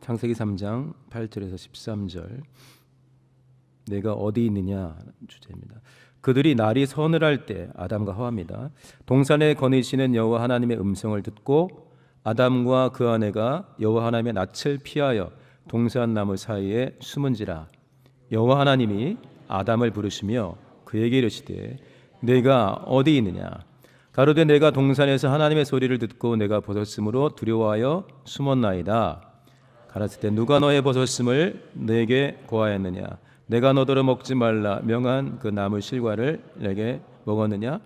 창세기 3장 8절에서 13절. 내가 어디 있느냐 주제입니다. 그들이 날이 서늘할 때, 아담과 하와입니다. 동산에 거니시는 여호와 하나님의 음성을 듣고 아담과 그 아내가 여호와 하나님의 낯을 피하여 동산 나무 사이에 숨은지라. 여호와 하나님이 아담을 부르시며 그에게 이르시되 내가 어디 있느냐. 가로되 내가 동산에서 하나님의 소리를 듣고 내가 벗었으므로 두려워하여 숨었나이다. 가라사대 때 누가 너의 벗었음을 내게 고하였느냐. 내가 너더러 먹지 말라 명한 그 나무 실과를 내게 먹었느냐.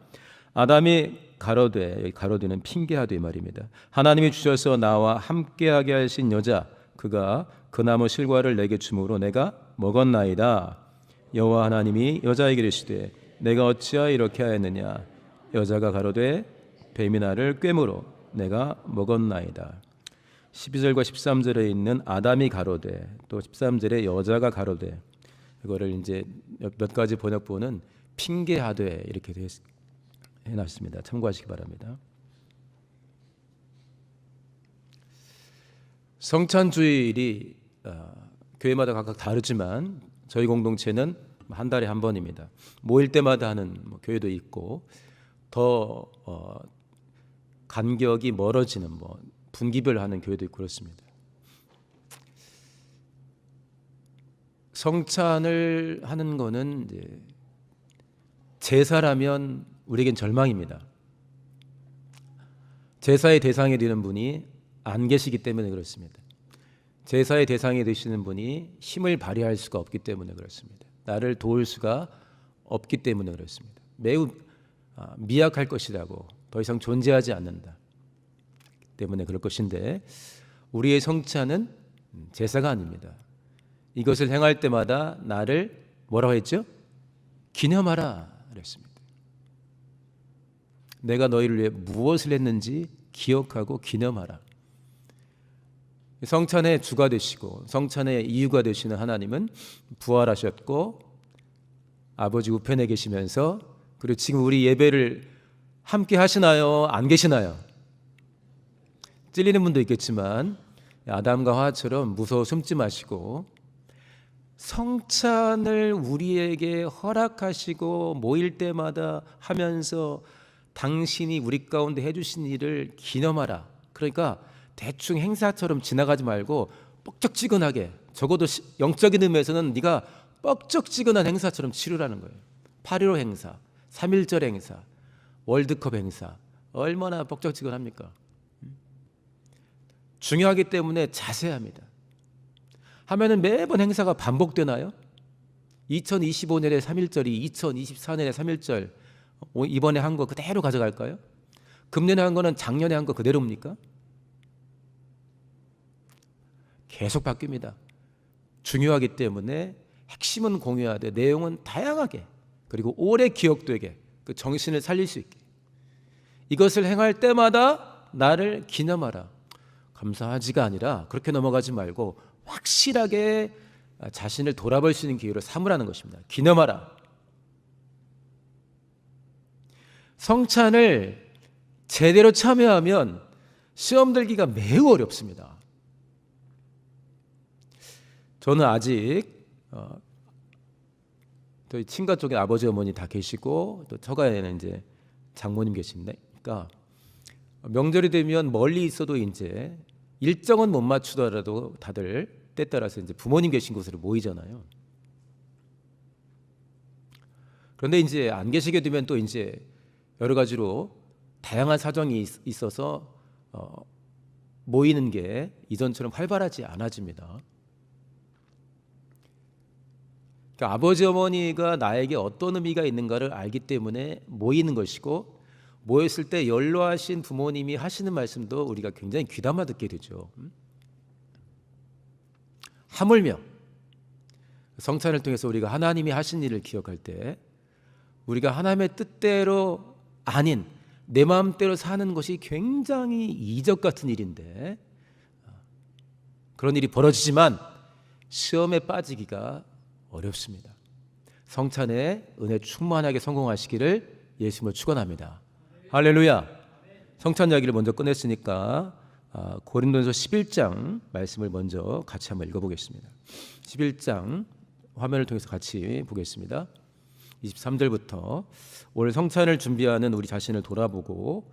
아담이 가로되, 가로되는 핑계하되 이 말입니다. 하나님이 주셔서 나와 함께하게 하신 여자, 그가 그 나무 실과를 내게 주므로 내가 먹었나이다. 여호와 하나님이 여자에게 이르시되 내가 어찌하여 이렇게 하였느냐. 여자가 가로되 뱀이 나를 꿰므로 내가 먹었나이다. 12절과 13절에 있는 아담이 가로되, 또 13절에 여자가 가로되, 이거를 이제 몇 가지 번역본은 핑계하되 이렇게 해놨습니다. 참고하시기 바랍니다. 성찬주일이 교회마다 각각 다르지만 저희 공동체는 한 달에 한 번입니다. 모일 때마다 하는 교회도 있고 더 간격이 멀어지는 분기별 하는 교회도 있고 그렇습니다. 성찬을 하는 거는 이제 제사라면 우리에겐 절망입니다. 제사의 대상이 되는 분이 안 계시기 때문에 그렇습니다. 제사의 대상이 되시는 분이 힘을 발휘할 수가 없기 때문에 그렇습니다. 나를 도울 수가 없기 때문에 그렇습니다. 매우 미약할 것이라고, 더 이상 존재하지 않는다 때문에 그럴 것인데, 우리의 성찬은 제사가 아닙니다. 이것을 행할 때마다 나를 뭐라고 했죠? 기념하라 그랬습니다. 내가 너희를 위해 무엇을 했는지 기억하고 기념하라. 성찬의 주가 되시고 성찬의 이유가 되시는 하나님은 부활하셨고 아버지 우편에 계시면서, 그리고 지금 우리 예배를 함께 하시나요? 안 계시나요? 찔리는 분도 있겠지만 아담과 하와처럼 무서워 숨지 마시고 성찬을 우리에게 허락하시고 모일 때마다 하면서 당신이 우리 가운데 해주신 일을 기념하라. 그러니까 대충 행사처럼 지나가지 말고 뻑적지근하게, 적어도 영적인 의미에서는 네가 뻑적지근한 행사처럼 치르라는 거예요. 8.15 행사, 3.1절 행사, 월드컵 행사, 얼마나 뻑적지근합니까? 중요하기 때문에 자세합니다. 하면은 매번 행사가 반복되나요? 2025년에 3.1절이 2024년에 3.1절 이번에 한 거 그대로 가져갈까요? 금년에 한 거는 작년에 한 거 그대로입니까? 계속 바뀝니다. 중요하기 때문에 핵심은 공유하되 내용은 다양하게, 그리고 오래 기억되게, 그 정신을 살릴 수 있게, 이것을 행할 때마다 나를 기념하라. 감사하지가 아니라 그렇게 넘어가지 말고 확실하게 자신을 돌아볼 수 있는 기회로 삼으라는 것입니다. 기념하라. 성찬을 제대로 참여하면 시험 들기가 매우 어렵습니다. 저는 아직 저희 친가 쪽에 아버지 어머니 다 계시고 또 처가에는 이제 장모님 계시니까 명절이 되면 멀리 있어도 이제 일정은 못 맞추더라도 다들 때 따라서 이제 부모님 계신 곳으로 모이잖아요. 그런데 이제 안 계시게 되면 또 이제 여러 가지로 다양한 사정이 있어서 모이는 게 이전처럼 활발하지 않아집니다. 그러니까 아버지 어머니가 나에게 어떤 의미가 있는가를 알기 때문에 모이는 것이고, 모였을 때 연로하신 부모님이 하시는 말씀도 우리가 굉장히 귀담아 듣게 되죠. 하물며 성찬을 통해서 우리가 하나님이 하신 일을 기억할 때 우리가 하나님의 뜻대로 아닌 내 마음대로 사는 것이 굉장히 이적 같은 일인데, 그런 일이 벌어지지만 시험에 빠지기가 어렵습니다. 성찬에 은혜 충만하게 성공하시기를 예수님을 축원합니다. 할렐루야. 성찬 이야기를 먼저 꺼냈으니까 고린도전서 11장 말씀을 먼저 같이 한번 읽어보겠습니다. 11장 화면을 통해서 같이 보겠습니다. 23절부터 오늘 성찬을 준비하는 우리 자신을 돌아보고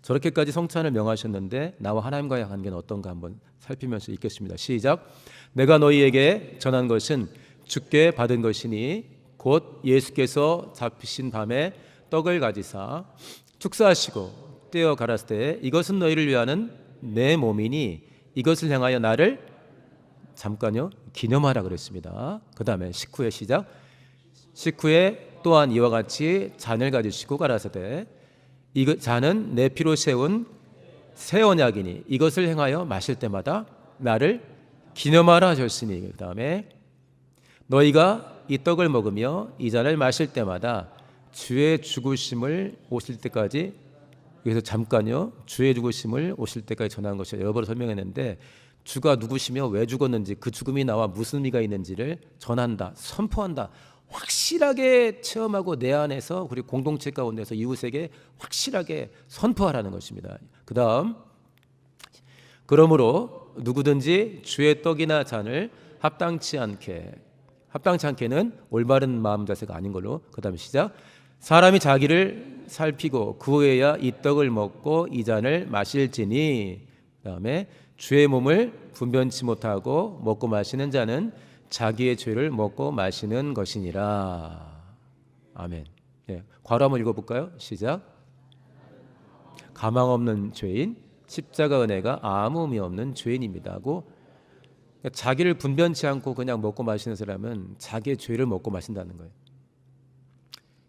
저렇게까지 성찬을 명하셨는데 나와 하나님과의 관계는 어떤가 한번 살피면서 읽겠습니다. 시작. 내가 너희에게 전한 것은 주께 받은 것이니 곧 예수께서 잡히신 밤에 떡을 가지사 축사하시고 떼어 가라사대 이것은 너희를 위하는 내 몸이니 이것을 향하여 나를 잠깐요 기념하라 그랬습니다. 그 다음에 식후에 시작. 식후에 또한 이와 같이 잔을 가지시고 가라사대 이 잔은 내 피로 세운 새 언약이니 이것을 행하여 마실 때마다 나를 기념하라 하셨으니 그 다음에 너희가 이 떡을 먹으며 이 잔을 마실 때마다 주의 죽으심을 오실 때까지 여기서 잠깐요 주의 죽으심을 오실 때까지 전하는 것을 여러 번 설명했는데 주가 누구시며 왜 죽었는지 그 죽음이 나와 무슨 의미가 있는지를 전한다 선포한다 확실하게 체험하고 내 안에서 그리고 공동체 가운데서 이웃에게 확실하게 선포하라는 것입니다. 그 다음 그러므로 누구든지 주의 떡이나 잔을 합당치 않게는 올바른 마음 자세가 아닌 걸로. 그 다음에 시작. 사람이 자기를 살피고 그 후에야 이 떡을 먹고 이 잔을 마실지니 그 다음에 주의 몸을 분변치 못하고 먹고 마시는 자는 자기의 죄를 먹고 마시는 것이니라. 아멘. 네, 괄호 한번 읽어볼까요? 시작. 가망 없는 죄인 십자가 은혜가 아무 의미 없는 죄인입니다 하고 자기를 분변치 않고 그냥 먹고 마시는 사람은 자기의 죄를 먹고 마신다는 거예요.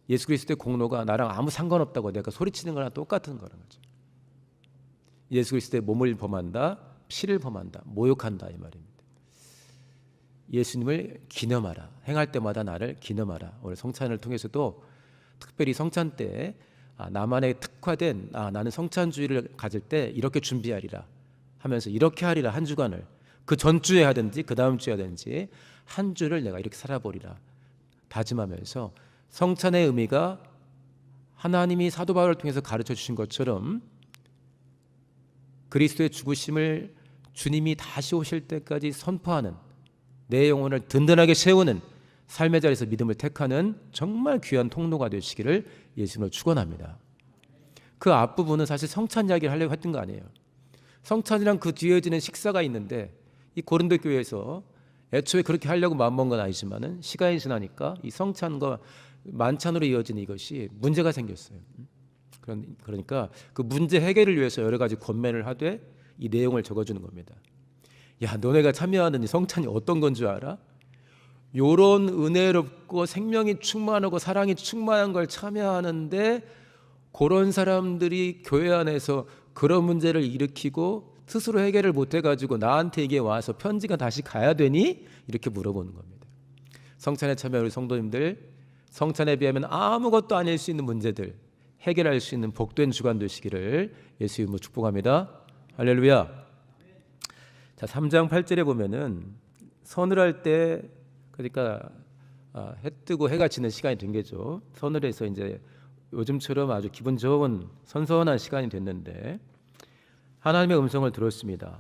예수 그리스도의 공로가 나랑 아무 상관없다고 내가 소리치는 거랑 똑같은 거라는 거죠. 예수 그리스도의 몸을 범한다, 피를 범한다, 모욕한다 이 말입니다. 예수님을 기념하라. 행할 때마다 나를 기념하라. 오늘 성찬을 통해서도 특별히 성찬 때 나만의 특화된 나는 성찬주의를 가질 때 이렇게 준비하리라 하면서 이렇게 하리라 한 주간을 그 전주에 하든지 그 다음 주에 하든지 한 주를 내가 이렇게 살아보리라 다짐하면서 성찬의 의미가 하나님이 사도 바울을 통해서 가르쳐 주신 것처럼 그리스도의 죽으심을 주님이 다시 오실 때까지 선포하는 내 영혼을 든든하게 세우는 삶의 자리에서 믿음을 택하는 정말 귀한 통로가 되시기를 예수님을 축원합니다. 그 앞부분은 사실 성찬 이야기를 하려고 했던 거 아니에요. 성찬이랑 그 뒤에 지는 식사가 있는데 이 고린도 교회에서 애초에 그렇게 하려고 마음먹은 건 아니지만은 시간이 지나니까 이 성찬과 만찬으로 이어진 이것이 문제가 생겼어요. 그러니까 그 문제 해결을 위해서 여러 가지 권면을 하되 이 내용을 적어주는 겁니다. 야, 너네가 참여하는 이 성찬이 어떤 건 줄 알아? 요런 은혜롭고 생명이 충만하고 사랑이 충만한 걸 참여하는데 그런 사람들이 교회 안에서 그런 문제를 일으키고 스스로 해결을 못 해가지고 나한테 이게 와서 편지가 다시 가야 되니? 이렇게 물어보는 겁니다. 성찬에 참여한 우리 성도님들 성찬에 비하면 아무것도 아닐 수 있는 문제들 해결할 수 있는 복된 주간 되시기를 예수 이름으로 축복합니다. 할렐루야. 자, 3장 8절에 보면은 서늘할 때 그러니까 해 뜨고 해가 지는 시간이 된 게죠. 서늘해서 이제 요즘처럼 아주 기분 좋은 선선한 시간이 됐는데 하나님의 음성을 들었습니다.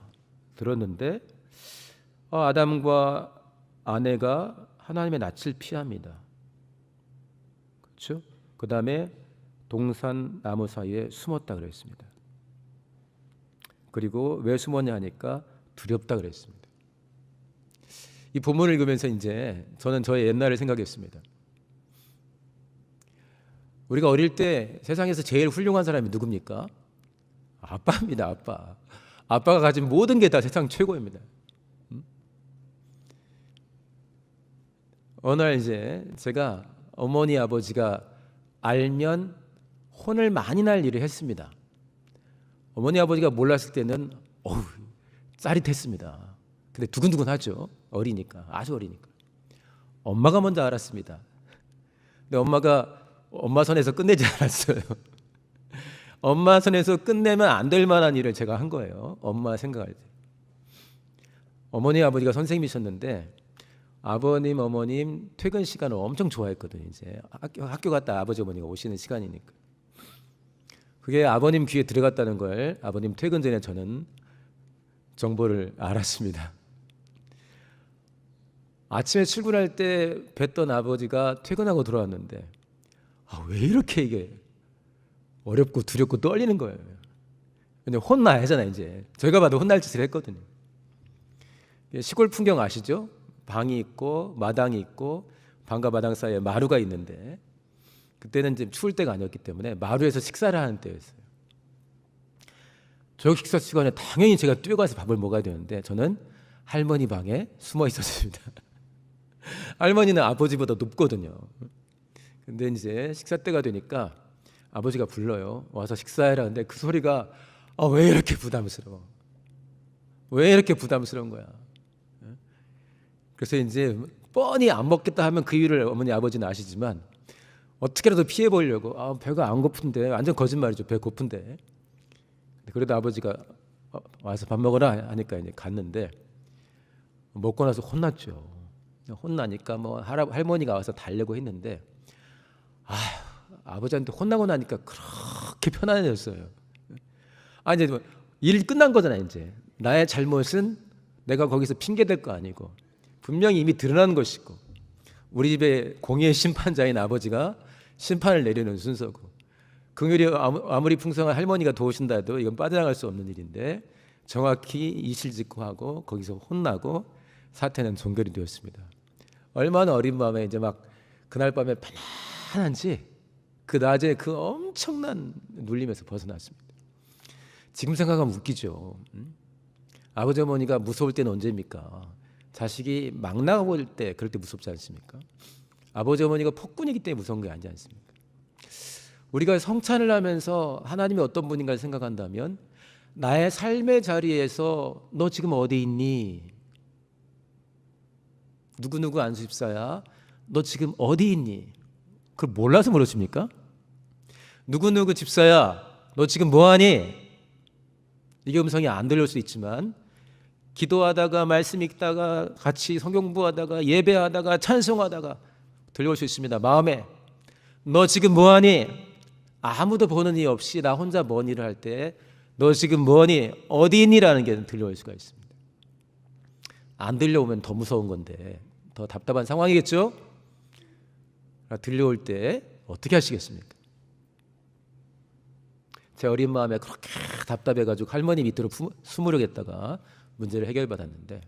들었는데 아담과 아내가 하나님의 낯을 피합니다. 그렇죠? 그 다음에 동산 나무 사이에 숨었다 그랬습니다. 그리고 왜 숨었냐 하니까 두렵다 그랬습니다. 이 본문을 읽으면서 이제 저는 저의 옛날을 생각했습니다. 우리가 어릴 때 세상에서 제일 훌륭한 사람이 누굽니까? 아빠입니다. 아빠. 아빠가 가진 모든 게 다 세상 최고입니다. 어느 날 이제 제가 어머니 아버지가 알면 혼을 많이 날 일을 했습니다. 어머니 아버지가 몰랐을 때는 짜릿했습니다. 근데 두근두근하죠. 어리니까, 아주 어리니까. 엄마가 먼저 알았습니다. 근데 엄마가 엄마 선에서 끝내지 않았어요. 엄마 선에서 끝내면 안 될 만한 일을 제가 한 거예요. 엄마 생각할 때. 어머니 아버지가 선생님이셨는데 아버님 어머님 퇴근 시간을 엄청 좋아했거든요. 이제 학교 갔다 아버지 어머니가 오시는 시간이니까. 그게 아버님 귀에 들어갔다는 걸 아버님 퇴근 전에 저는 정보를 알았습니다. 아침에 출근할 때 뵀던 아버지가 퇴근하고 돌아왔는데 왜 이렇게 이게 어렵고 두렵고 떨리는 거예요. 근데 혼나야 하잖아요. 이제 저희가 봐도 혼날 짓을 했거든요. 시골 풍경 아시죠? 방이 있고 마당이 있고 방과 마당 사이에 마루가 있는데 그때는 이제 추울 때가 아니었기 때문에 마루에서 식사를 하는 때였어요. 저녁 식사 시간에 당연히 제가 뛰어가서 밥을 먹어야 되는데 저는 할머니 방에 숨어 있었습니다. 할머니는 아버지보다 높거든요. 근데 이제 식사 때가 되니까 아버지가 불러요. 와서 식사해라. 근데 그 소리가 왜 이렇게 부담스러워? 왜 이렇게 부담스러운 거야? 그래서 이제 뻔히 안 먹겠다 하면 그 이유를 어머니 아버지는 아시지만 어떻게라도 피해 보려고 배가 안 고픈데, 완전 거짓말이죠. 배 고픈데. 그래도 아버지가 와서 밥 먹으라 하니까 이제 갔는데 먹고 나서 혼났죠. 혼나니까 뭐 할머니가 와서 달래고 했는데 아버지한테 혼나고 나니까 그렇게 편안해졌어요. 이제 일 끝난 거잖아요. 이제 나의 잘못은 내가 거기서 핑계 댈 거 아니고 분명히 이미 드러난 것이고 우리 집의 공의의 심판자인 아버지가 심판을 내리는 순서고 긍휼이 아무리 풍성한 할머니가 도우신다 해도 이건 빠져나갈 수 없는 일인데 정확히 이실직고하고 거기서 혼나고 사태는 종결이 되었습니다. 얼마나 어린 마음에 이제 막 그날 밤에 편안한지 그 낮에 그 엄청난 눌림에서 벗어났습니다. 지금 생각하면 웃기죠. 아버지 어머니가 무서울 때는 언제입니까? 자식이 막 나가볼 때, 그럴 때 무섭지 않습니까? 아버지 어머니가 폭군이기 때문에 무서운 게 아니지 않습니까? 우리가 성찬을 하면서 하나님이 어떤 분인가를 생각한다면 나의 삶의 자리에서 너 지금 어디 있니? 누구누구 안수집사야, 너 지금 어디 있니? 그걸 몰라서 물으십니까? 누구누구 집사야, 너 지금 뭐하니? 이게 음성이 안 들릴 수 있지만 기도하다가 말씀 읽다가 같이 성경 공부하다가 예배하다가 찬송하다가 들려올 수 있습니다. 마음에 너 지금 뭐하니? 아무도 보는 이 없이 나 혼자 뭔 일을 할 때 너 지금 뭐하니? 어디 있니라는 게 들려올 수가 있습니다. 안 들려오면 더 무서운 건데 더 답답한 상황이겠죠? 들려올 때 어떻게 하시겠습니까? 제 어린 마음에 그렇게 답답해가지고 할머니 밑으로 숨으려겠다가 문제를 해결받았는데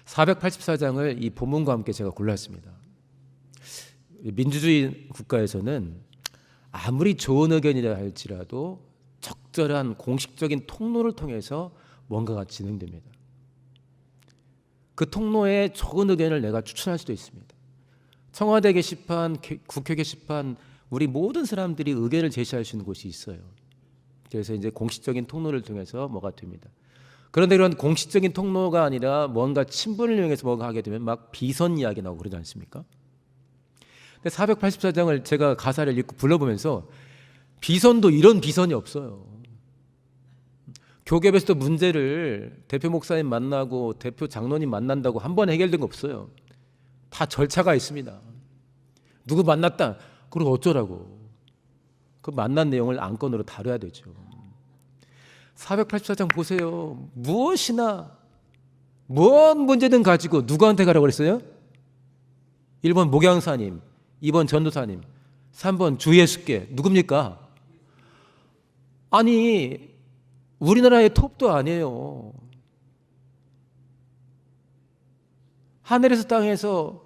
484장을 이 본문과 함께 제가 골랐습니다. 민주주의 국가에서는 아무리 좋은 의견이라 할지라도 적절한 공식적인 통로를 통해서 뭔가가 진행됩니다. 그 통로에 좋은 의견을 내가 추천할 수도 있습니다. 청와대 게시판, 국회 게시판, 우리 모든 사람들이 의견을 제시할 수 있는 곳이 있어요. 그래서 이제 공식적인 통로를 통해서 뭐가 됩니다. 그런데 그런 공식적인 통로가 아니라 뭔가 친분을 이용해서 뭐가 하게 되면 막 비선 이야기 나오고 그러지 않습니까? 근데 484장을 제가 가사를 읽고 불러보면서 비선도 이런 비선이 없어요. 교계에서도 문제를 대표 목사님 만나고 대표 장로님 만난다고 한 번에 해결된 거 없어요. 다 절차가 있습니다. 누구 만났다. 그리고 어쩌라고. 그 만난 내용을 안건으로 다뤄야 되죠. 484장 보세요. 무엇이나 뭔 문제든 가지고 누구한테 가라고 그랬어요? 1번 목양사님, 2번 전도사님, 3번 주 예수께. 누굽니까? 아니 우리나라의 톱도 아니에요. 하늘에서 땅에서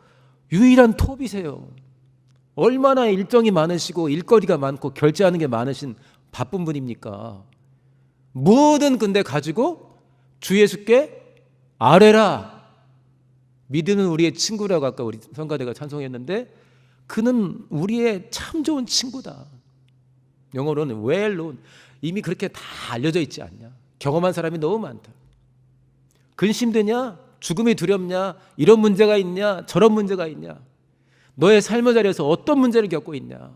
유일한 톱이세요. 얼마나 일정이 많으시고 일거리가 많고 결제하는 게 많으신 바쁜 분입니까? 뭐든 근데 가지고 주 예수께 아뢰라. 믿음은 우리의 친구라고 아까 우리 성가대가 찬송했는데 그는 우리의 참 좋은 친구다. 영어로는 well known. 이미 그렇게 다 알려져 있지 않냐. 경험한 사람이 너무 많다. 근심되냐? 죽음이 두렵냐? 이런 문제가 있냐? 저런 문제가 있냐? 너의 삶의 자리에서 어떤 문제를 겪고 있냐?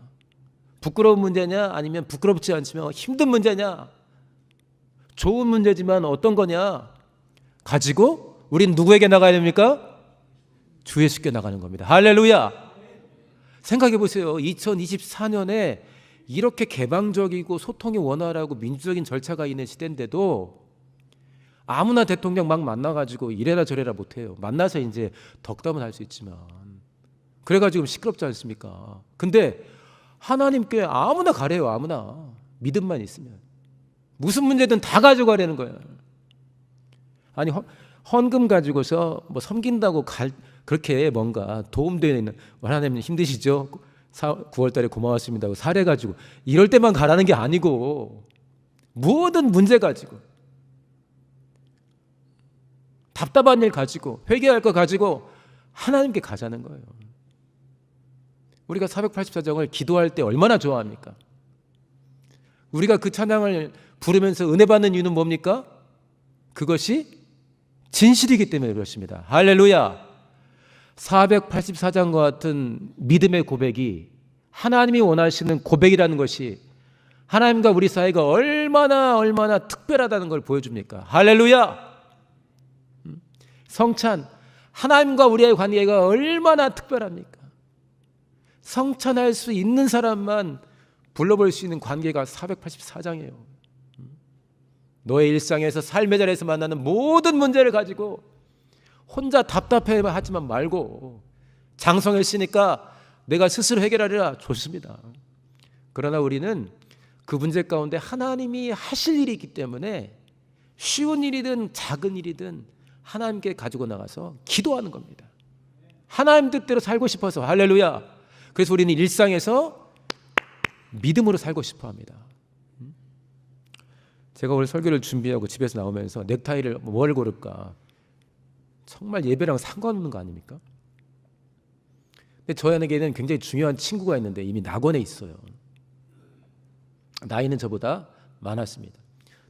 부끄러운 문제냐? 아니면 부끄럽지 않지만 힘든 문제냐? 좋은 문제지만 어떤 거냐? 가지고 우린 누구에게 나가야 됩니까? 주 예수께 나가는 겁니다. 할렐루야. 생각해 보세요. 2024년에 이렇게 개방적이고 소통이 원활하고 민주적인 절차가 있는 시대인데도 아무나 대통령 막 만나가지고 이래라 저래라 못해요. 만나서 이제 덕담은 할 수 있지만 그래가지고 시끄럽지 않습니까? 근데 하나님께 아무나 가래요. 아무나 믿음만 있으면 무슨 문제든 다 가져가려는 거예요. 아니 헌금 가지고서 뭐 섬긴다고 그렇게 뭔가 도움되는 하나님 힘드시죠? 9월 달에 고마웠습니다 하고 사례 가지고 이럴 때만 가라는 게 아니고 모든 문제 가지고 답답한 일 가지고 회개할 거 가지고 하나님께 가자는 거예요. 우리가 484장을 기도할 때 얼마나 좋아합니까? 우리가 그 찬양을 부르면서 은혜 받는 이유는 뭡니까? 그것이 진실이기 때문에 그렇습니다. 할렐루야. 484장과 같은 믿음의 고백이 하나님이 원하시는 고백이라는 것이 하나님과 우리 사이가 얼마나 특별하다는 걸 보여줍니까? 할렐루야. 성찬, 하나님과 우리의 관계가 얼마나 특별합니까? 성찬할 수 있는 사람만 불러볼 수 있는 관계가 484장이에요. 너의 일상에서 삶의 자리에서 만나는 모든 문제를 가지고 혼자 답답해하지만 말고 장성했으니까 내가 스스로 해결하리라. 좋습니다. 그러나 우리는 그 문제 가운데 하나님이 하실 일이 있기 때문에 쉬운 일이든 작은 일이든 하나님께 가지고 나가서 기도하는 겁니다. 하나님 뜻대로 살고 싶어서. 할렐루야. 그래서 우리는 일상에서 믿음으로 살고 싶어 합니다. 제가 오늘 설교를 준비하고 집에서 나오면서 넥타이를 뭘 고를까 정말 예배랑 상관없는 거 아닙니까? 근데 저에게는 굉장히 중요한 친구가 있는데 이미 낙원에 있어요. 나이는 저보다 많았습니다.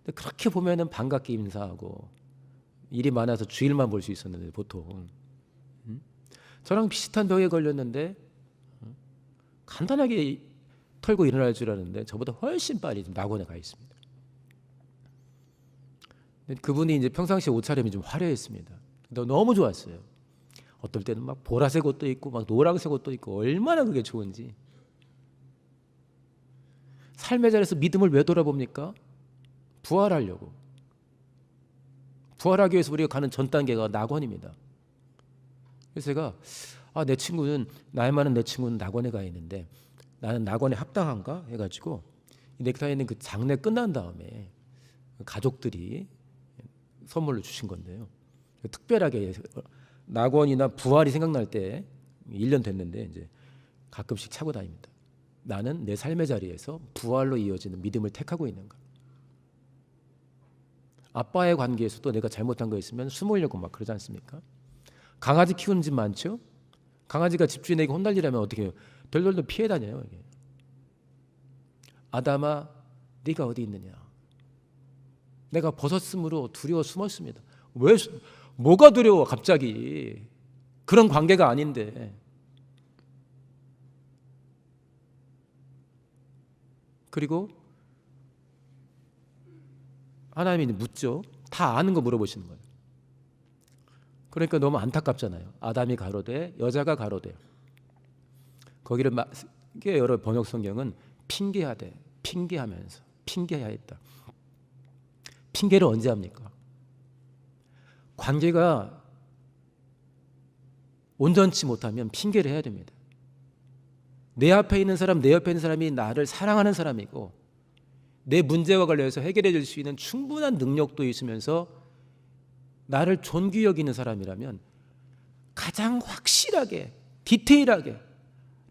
근데 그렇게 보면은 반갑게 인사하고 일이 많아서 주일만 볼 수 있었는데 보통 저랑 비슷한 병에 걸렸는데 간단하게 털고 일어날 줄 알았는데 저보다 훨씬 빨리 낙원에 가 있습니다. 그분이 이제 평상시 옷차림이 좀 화려했습니다. 너무 좋았어요. 어떨 때는 막 보라색 옷도 있고 막 노란색 옷도 있고 얼마나 그게 좋은지. 삶의 자리에서 믿음을 왜 돌아봅니까? 부활하려고. 부활하기 위해서 우리가 가는 전 단계가 낙원입니다. 그래서 제가 내 친구는 나이 많은 내 친구는 낙원에 가 있는데 나는 낙원에 합당한가 해가지고 이 넥타이는 그 장례 끝난 다음에 가족들이 선물로 주신 건데요. 특별하게 낙원이나 부활이 생각날 때 1년 됐는데 이제 가끔씩 차고 다닙니다. 나는 내 삶의 자리에서 부활로 이어지는 믿음을 택하고 있는가. 아빠의 관계에서도 내가 잘못한 거 있으면 숨으려고 막 그러지 않습니까? 강아지 키우는 집 많죠? 강아지가 집주인에게 혼날리라면 어떻게 해요? 덜덜덜 피해 다녀요. 이게. 아담아 네가 어디 있느냐. 내가 벗었으므로 두려워 숨었습니다. 왜? 뭐가 두려워 갑자기. 그런 관계가 아닌데. 그리고 하나님이 묻죠. 다 아는 거 물어보시는 거예요. 그러니까 너무 안타깝잖아요. 아담이 가로되 여자가 가로되. 거기를 여러 번역 성경은 핑계하되 핑계하면서 핑계하였다. 핑계를 언제 합니까? 관계가 온전치 못하면 핑계를 해야 됩니다. 내 앞에 있는 사람, 내 옆에 있는 사람이 나를 사랑하는 사람이고 내 문제와 관련해서 해결해 줄 수 있는 충분한 능력도 있으면서 나를 존귀 여기는 사람이라면 가장 확실하게 디테일하게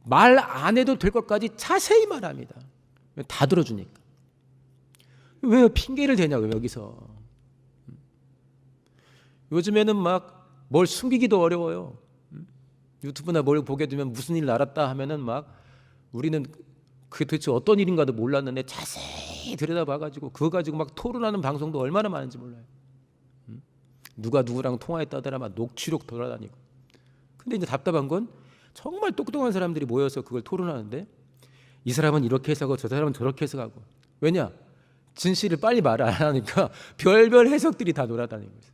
말 안 해도 될 것까지 자세히 말합니다. 다 들어주니까. 왜 핑계를 대냐고요 여기서. 요즘에는 막 뭘 숨기기도 어려워요. 유튜브나 뭘 보게 되면 무슨 일 알았다 하면은 막 우리는 그게 도대체 어떤 일인가도 몰랐는데 자세히 들여다봐가지고 그거 가지고 막 토론하는 방송도 얼마나 많은지 몰라요. 누가 누구랑 통화했다더라 막 녹취록 돌아다니고. 근데 이제 답답한 건 정말 똑똑한 사람들이 모여서 그걸 토론하는데 이 사람은 이렇게 해석하고 저 사람은 저렇게 해석하고. 왜냐? 진실을 빨리 말 안 하니까 별별 해석들이 다 돌아다니고 있어요.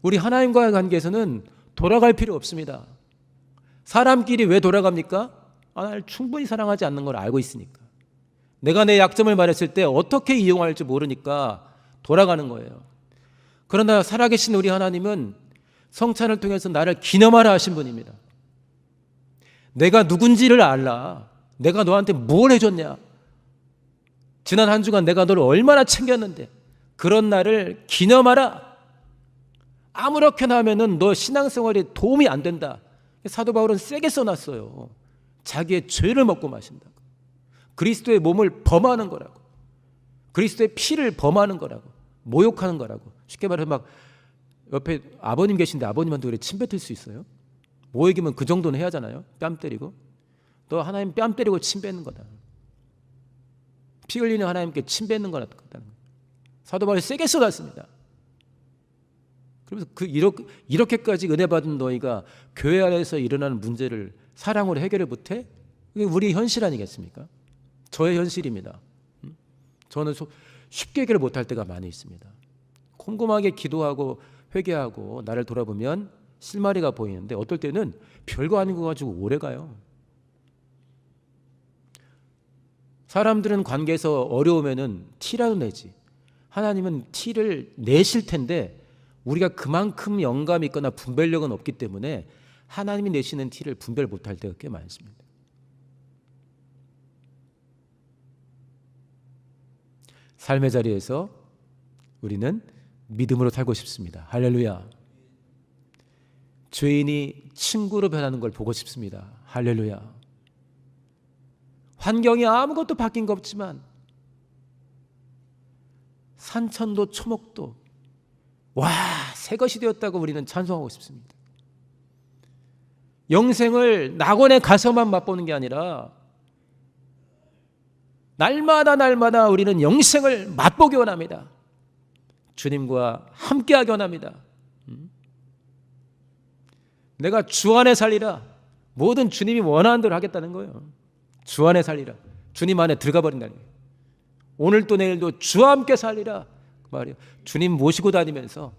우리 하나님과의 관계에서는 돌아갈 필요 없습니다. 사람끼리 왜 돌아갑니까? 나를 충분히 사랑하지 않는 걸 알고 있으니까. 내가 내 약점을 말했을 때 어떻게 이용할지 모르니까 돌아가는 거예요. 그러나 살아계신 우리 하나님은 성찬을 통해서 나를 기념하라 하신 분입니다. 내가 누군지를 알라. 내가 너한테 뭘 해줬냐. 지난 한 주간 내가 너를 얼마나 챙겼는데 그런 날을 기념하라. 아무렇게나 하면은 너 신앙생활에 도움이 안 된다. 사도 바울은 세게 써놨어요. 자기의 죄를 먹고 마신다고. 그리스도의 몸을 범하는 거라고. 그리스도의 피를 범하는 거라고. 모욕하는 거라고. 쉽게 말해서 막 옆에 아버님 계신데 아버님한테 그래 침 뱉을 수 있어요? 모욕이면 그 정도는 해야 하잖아요. 뺨 때리고. 너 하나님 뺨 때리고 침 뱉는 거다. 피 흘리는 하나님께 침 뱉는 거다. 사도 바울이 세게 써놨습니다. 그래서 이렇게까지 은혜 받은 너희가 교회 안에서 일어나는 문제를 사랑으로 해결을 못해? 이게 우리 현실 아니겠습니까? 저의 현실입니다. 저는 쉽게 해결을 못할 때가 많이 있습니다. 꼼꼼하게 기도하고 회개하고 나를 돌아보면 실마리가 보이는데 어떨 때는 별거 아닌 거 가지고 오래 가요. 사람들은 관계에서 어려우면은 티라도 내지. 하나님은 티를 내실 텐데 우리가 그만큼 영감이 있거나 분별력은 없기 때문에 하나님이 내시는 티를 분별 못할 때가 꽤 많습니다. 삶의 자리에서 우리는 믿음으로 살고 싶습니다. 할렐루야. 죄인이 친구로 변하는 걸 보고 싶습니다. 할렐루야. 환경이 아무것도 바뀐 거 없지만 산천도 초목도 와, 새 것이 되었다고 우리는 찬송하고 싶습니다. 영생을 낙원에 가서만 맛보는 게 아니라 날마다 우리는 영생을 맛보기 원합니다. 주님과 함께하기 원합니다. 내가 주 안에 살리라. 모든 주님이 원하는 대로 하겠다는 거예요. 주 안에 살리라. 주님 안에 들어가 버린다는 거예요. 오늘도 내일도 주와 함께 살리라. 그 말이에요. 주님 모시고 다니면서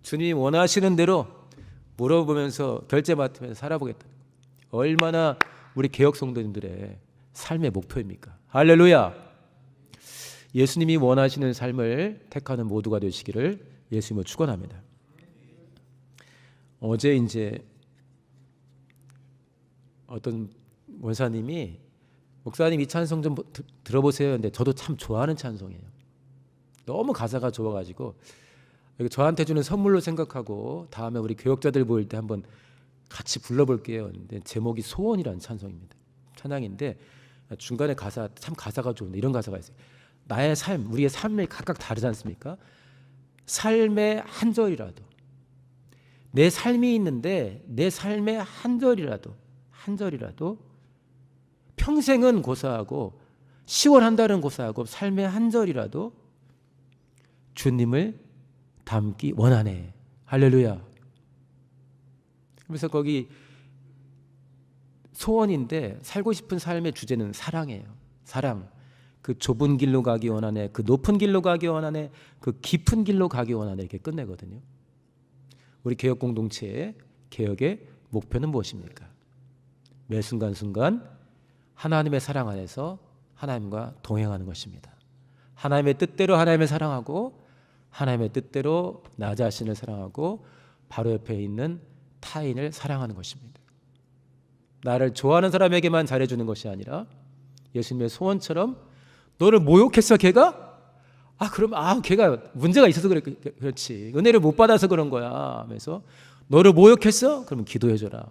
주님이 원하시는 대로 물어보면서 결제 맡으면서 살아보겠다. 얼마나 우리 개혁 성도님들의 삶의 목표입니까? 할렐루야. 예수님이 원하시는 삶을 택하는 모두가 되시기를 예수님을 축원합니다. 어제 이제 어떤 원사님이 목사님 이 찬송 좀 들어보세요. 근데 저도 참 좋아하는 찬송이에요. 너무 가사가 좋아가지고 저한테 주는 선물로 생각하고 다음에 우리 교역자들 모일 때 한번 같이 불러볼게요. 근데 제목이 소원이라는 찬송입니다. 찬양인데 중간에 가사 참 가사가 좋은데 이런 가사가 있어요. 나의 삶, 우리의 삶이 각각 다르지 않습니까? 삶의 한 절이라도 내 삶이 있는데 내 삶의 한 절이라도 평생은 고사하고 10월 한 달은 고사하고 삶의 한 절이라도 주님을 닮기 원하네. 할렐루야. 그래서 거기 소원인데 살고 싶은 삶의 주제는 사랑이에요. 사랑. 그 좁은 길로 가기 원하네. 그 높은 길로 가기 원하네. 그 깊은 길로 가기 원하네. 이렇게 끝내거든요. 우리 개혁 공동체의 개혁의 목표는 무엇입니까? 매 순간순간 하나님의 사랑 안에서 하나님과 동행하는 것입니다. 하나님의 뜻대로 하나님을 사랑하고 하나님의 뜻대로 나 자신을 사랑하고 바로 옆에 있는 타인을 사랑하는 것입니다. 나를 좋아하는 사람에게만 잘해주는 것이 아니라 예수님의 소원처럼 너를 모욕했어 걔가? 그럼 걔가 문제가 있어서 그렇지. 은혜를 못 받아서 그런 거야 하면서 너를 모욕했어? 그러면 기도해줘라.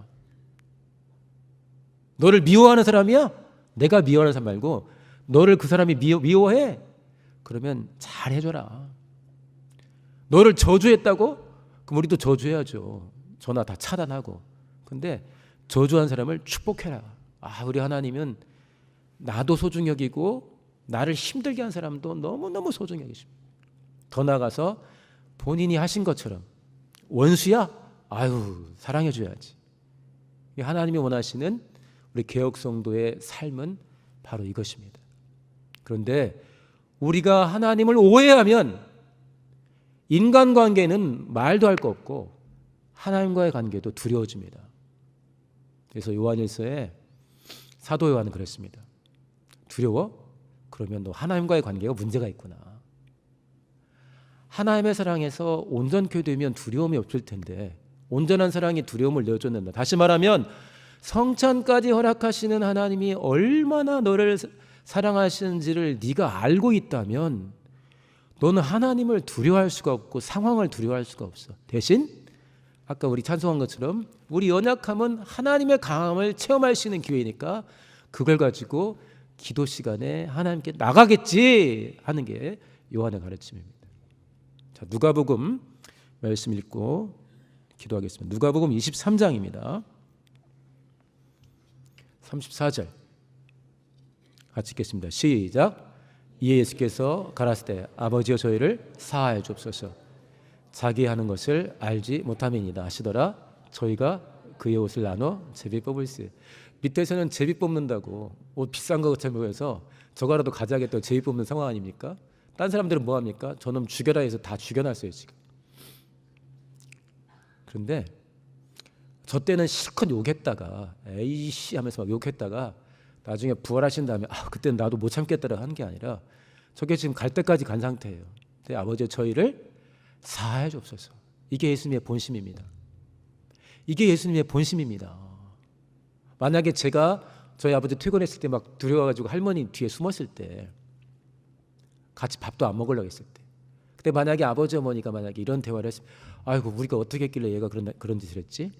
너를 미워하는 사람이야? 내가 미워하는 사람 말고 너를 그 사람이 미워해? 그러면 잘 해줘라. 너를 저주했다고? 그럼 우리도 저주해야죠. 전화 다 차단하고. 근데 저주한 사람을 축복해라. 우리 하나님은 나도 소중히 여기고 나를 힘들게 한 사람도 너무너무 소중히 여기십니다. 더 나아가서 본인이 하신 것처럼 원수야? 사랑해줘야지. 하나님이 원하시는 우리 개혁성도의 삶은 바로 이것입니다. 그런데 우리가 하나님을 오해하면 인간관계는 말도 할 거 없고 하나님과의 관계도 두려워집니다. 그래서 요한일서에 사도 요한은 그랬습니다. 두려워? 그러면 너 하나님과의 관계가 문제가 있구나. 하나님의 사랑에서 온전케 되면 두려움이 없을 텐데 온전한 사랑이 두려움을 내어쫓는다. 다시 말하면 성찬까지 허락하시는 하나님이 얼마나 너를 사랑하시는지를 네가 알고 있다면 너는 하나님을 두려워할 수가 없고 상황을 두려워할 수가 없어. 대신 아까 우리 찬송한 것처럼 우리 연약함은 하나님의 강함을 체험할 수 있는 기회니까 그걸 가지고 기도 시간에 하나님께 나가겠지 하는 게 요한의 가르침입니다. 자, 누가복음 말씀 읽고 기도하겠습니다. 누가복음 23장입니다. 34절 같이 읽겠습니다. 시작. 이에 예수께서 가라사대 아버지여 저희를 사하여 주옵소서. 자기 하는 것을 알지 못함이니이다 하시더라. 저희가 그의 옷을 나눠 제비 뽑을세. 밑에서는 제비 뽑는다고 옷 비싼 것처럼 보여서 저거라도 가져야겠다고 제비 뽑는 상황 아닙니까? 딴 사람들은 뭐합니까? 저놈 죽여라 해서 다 죽여놨어요 지금. 그런데 저 때는 실컷 욕했다가 에이씨 하면서 막 욕했다가 나중에 부활하신 다음에 그때는 나도 못 참겠다라고 하는 게 아니라 저게 지금 갈 때까지 간 상태예요. 근데 아버지 저희를 사하여 주옵소서. 이게 예수님의 본심입니다. 이게 예수님의 본심입니다. 만약에 제가 저희 아버지 퇴근했을 때 막 두려워가지고 할머니 뒤에 숨었을 때 같이 밥도 안 먹으려고 했을 때 근데 만약에 아버지 어머니가 만약에 이런 대화를 했으면 아이고 우리가 어떻게 했길래 얘가 그런 짓을 했지?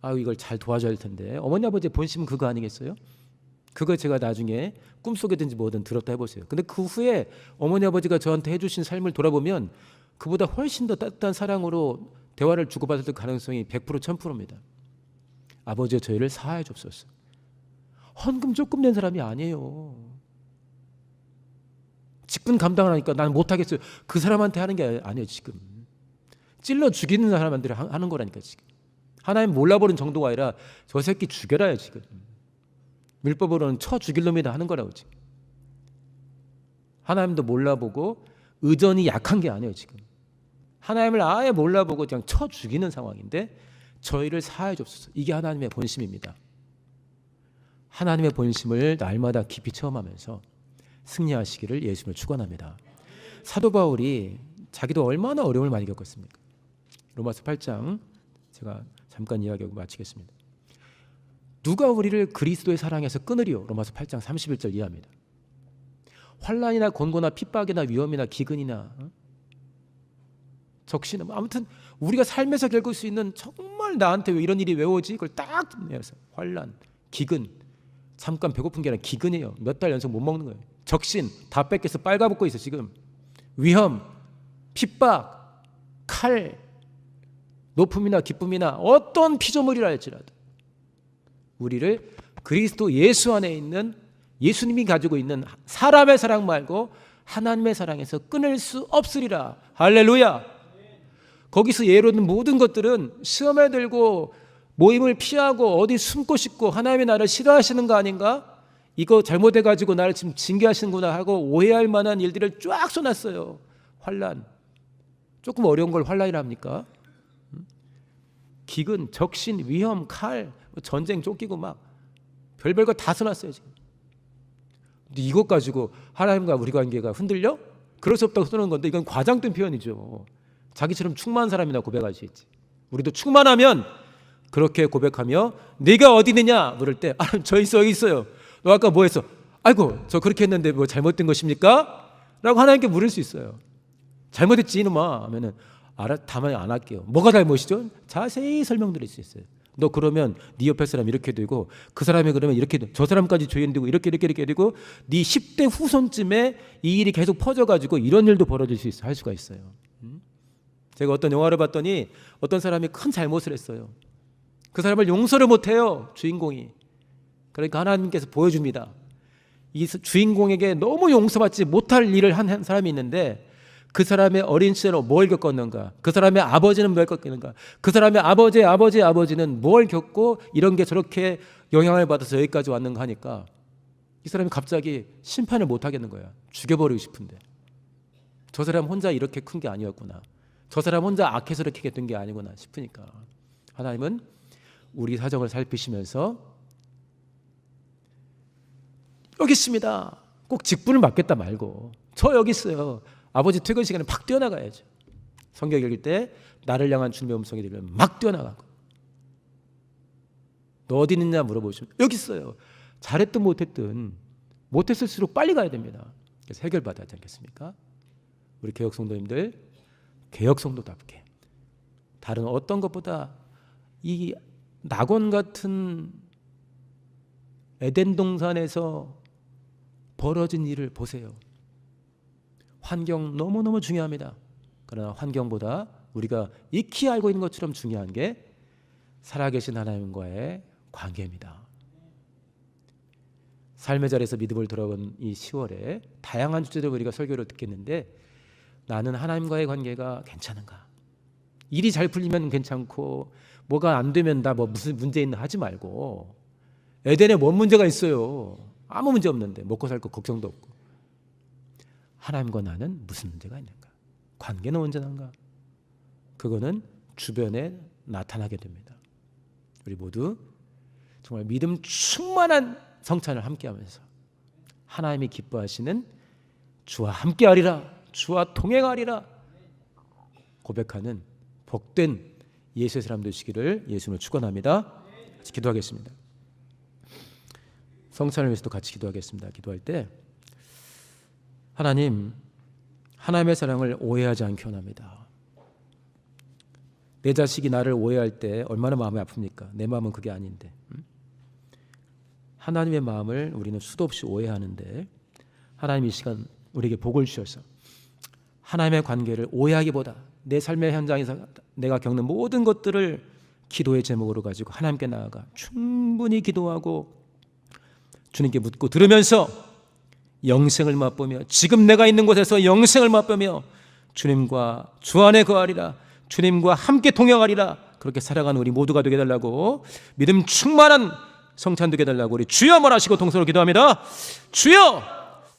아이고 이걸 잘 도와줘야 할 텐데. 어머니 아버지의 본심은 그거 아니겠어요? 그거 제가 나중에 꿈속이든지 뭐든 들었다 해보세요. 근데 그 후에 어머니 아버지가 저한테 해주신 삶을 돌아보면 그보다 훨씬 더 따뜻한 사랑으로 대화를 주고받을 가능성이 100% 1000%입니다. 아버지여 저희를 사하여 주옵소서. 헌금 조금 낸 사람이 아니에요. 직분 감당을 하니까 난 못하겠어요. 그 사람한테 하는 게 아니에요. 지금 찔러 죽이는 사람한테 하는 거라니까. 지금 하나님 몰라버린 정도가 아니라 저 새끼 죽여라요. 지금 율법으로는 쳐 죽일 놈이다 하는 거라고. 지금 하나님도 몰라보고 의전이 약한 게 아니에요. 지금 하나님을 아예 몰라보고 그냥 쳐 죽이는 상황인데 저희를 사하여 주옵소서. 이게 하나님의 본심입니다. 하나님의 본심을 날마다 깊이 체험하면서 승리하시기를 예수님을 축원합니다. 사도 바울이 자기도 얼마나 어려움을 많이 겪었습니까? 로마서 8장 제가 잠깐 이야기하고 마치겠습니다. 누가 우리를 그리스도의 사랑에서 끊으리요? 로마서 8장 31절 이하입니다. 환난이나 곤고나 핍박이나 위험이나 기근이나 적신은 아무튼 우리가 삶에서 겪을 수 있는 정말 나한테 왜 이런 일이 왜 오지? 그걸 딱 내서 환난, 기근, 잠깐 배고픈 게 아니라 기근이에요. 몇 달 연속 못 먹는 거예요. 적신 다 뺏겨서 빨가벗고 있어 지금. 위험, 핍박, 칼, 높음이나 기쁨이나 어떤 피조물이라 할지라도 우리를 그리스도 예수 안에 있는 예수님이 가지고 있는 사람의 사랑 말고 하나님의 사랑에서 끊을 수 없으리라. 할렐루야. 거기서 예로는 모든 것들은 시험에 들고 모임을 피하고 어디 숨고 싶고 하나님의 나를 싫어하시는 거 아닌가? 이거 잘못해가지고 나를 지금 징계하시는구나 하고 오해할 만한 일들을 쫙 쏘놨어요. 환난. 조금 어려운 걸 환난이라 합니까? 기근, 적신, 위험, 칼, 전쟁 쫓기고 막 별별 거 다 써놨어요 지금. 근데 이것 가지고 하나님과 우리 관계가 흔들려? 그럴 수 없다고 쓰는 건데 이건 과장된 표현이죠. 자기처럼 충만한 사람이나 고백할 수 있지. 우리도 충만하면 그렇게 고백하며 네가 어디 있느냐 물을 때 저 있어 여기 있어요. 너 아까 뭐 했어? 아이고 저 그렇게 했는데 뭐 잘못된 것입니까? 라고 하나님께 물을 수 있어요. 잘못했지 이놈아 하면은 다만 안 할게요. 뭐가 잘못이죠? 자세히 설명드릴 수 있어요. 너 그러면 네 옆에 사람 이렇게 되고 그 사람이 그러면 이렇게 저 사람까지 조인되고 이렇게 되고 네 10대 후손쯤에 이 일이 계속 퍼져가지고 이런 일도 벌어질 수 있어 할 수가 있어요. 제가 어떤 영화를 봤더니 어떤 사람이 큰 잘못을 했어요. 그 사람을 용서를 못해요 주인공이. 그러니까 하나님께서 보여줍니다. 이 주인공에게 너무 용서받지 못할 일을 한 사람이 있는데 그 사람의 어린 시절로 뭘 겪었는가? 그 사람의 아버지는 뭘 겪었는가? 그 사람의 아버지는 뭘 겪고 이런 게 저렇게 영향을 받아서 여기까지 왔는가 하니까 이 사람이 갑자기 심판을 못 하겠는 거야. 죽여버리고 싶은데 저 사람 혼자 이렇게 큰 게 아니었구나. 저 사람 혼자 악해서 이렇게 된 게 아니구나 싶으니까 하나님은 우리 사정을 살피시면서 여기 있습니다. 꼭 직분을 맡겠다 말고 저 여기 있어요. 아버지 퇴근 시간에 팍 뛰어나가야죠. 성경 읽을 때 나를 향한 주님의 음성이 들리면 막 뛰어나가고, 너 어디 있느냐 물어보시면 여기 있어요. 잘했든 못했을수록 빨리 가야 됩니다. 그래서 해결받아야 하지 않겠습니까? 우리 개혁 성도님들, 개혁 성도답게 다른 어떤 것보다 이 낙원 같은 에덴 동산에서 벌어진 일을 보세요. 환경 너무너무 중요합니다. 그러나 환경보다 우리가 익히 알고 있는 것처럼 중요한 게 살아계신 하나님과의 관계입니다. 삶의 자리에서 믿음을 돌아온 이 10월에 다양한 주제로 우리가 설교를 듣겠는데, 나는 하나님과의 관계가 괜찮은가? 일이 잘 풀리면 괜찮고 뭐가 안 되면 나 뭐 무슨 문제 있나 하지 말고, 에덴에 뭔 문제가 있어요? 아무 문제 없는데, 먹고 살 거 걱정도 없고. 하나님과 나는 무슨 문제가 있는가? 관계는 온전한가? 그거는 주변에 나타나게 됩니다. 우리 모두 정말 믿음 충만한 성찬을 함께하면서 하나님이 기뻐하시는 주와 함께하리라, 주와 동행하리라 고백하는 복된 예수의 사람 되시기를 예수님을 축원합니다. 같이 기도하겠습니다. 성찬을 위해서도 같이 기도하겠습니다. 기도할 때 하나님, 하나님의 사랑을 오해하지 않게 원합니다. 내 자식이 나를 오해할 때 얼마나 마음이 아픕니까? 내 마음은 그게 아닌데. 하나님의 마음을 우리는 수도 없이 오해하는데, 하나님 이 시간 우리에게 복을 주셔서 하나님의 관계를 오해하기보다 내 삶의 현장에서 내가 겪는 모든 것들을 기도의 제목으로 가지고 하나님께 나아가 충분히 기도하고 주님께 묻고 들으면서 영생을 맛보며, 지금 내가 있는 곳에서 영생을 맛보며 주님과 주 안에 거하리라, 주님과 함께 동행하리라, 그렇게 살아가는 우리 모두가 되게 해달라고, 믿음 충만한 성찬 되게 해달라고 우리 주여 한번 하시고 동서로 기도합니다. 주여!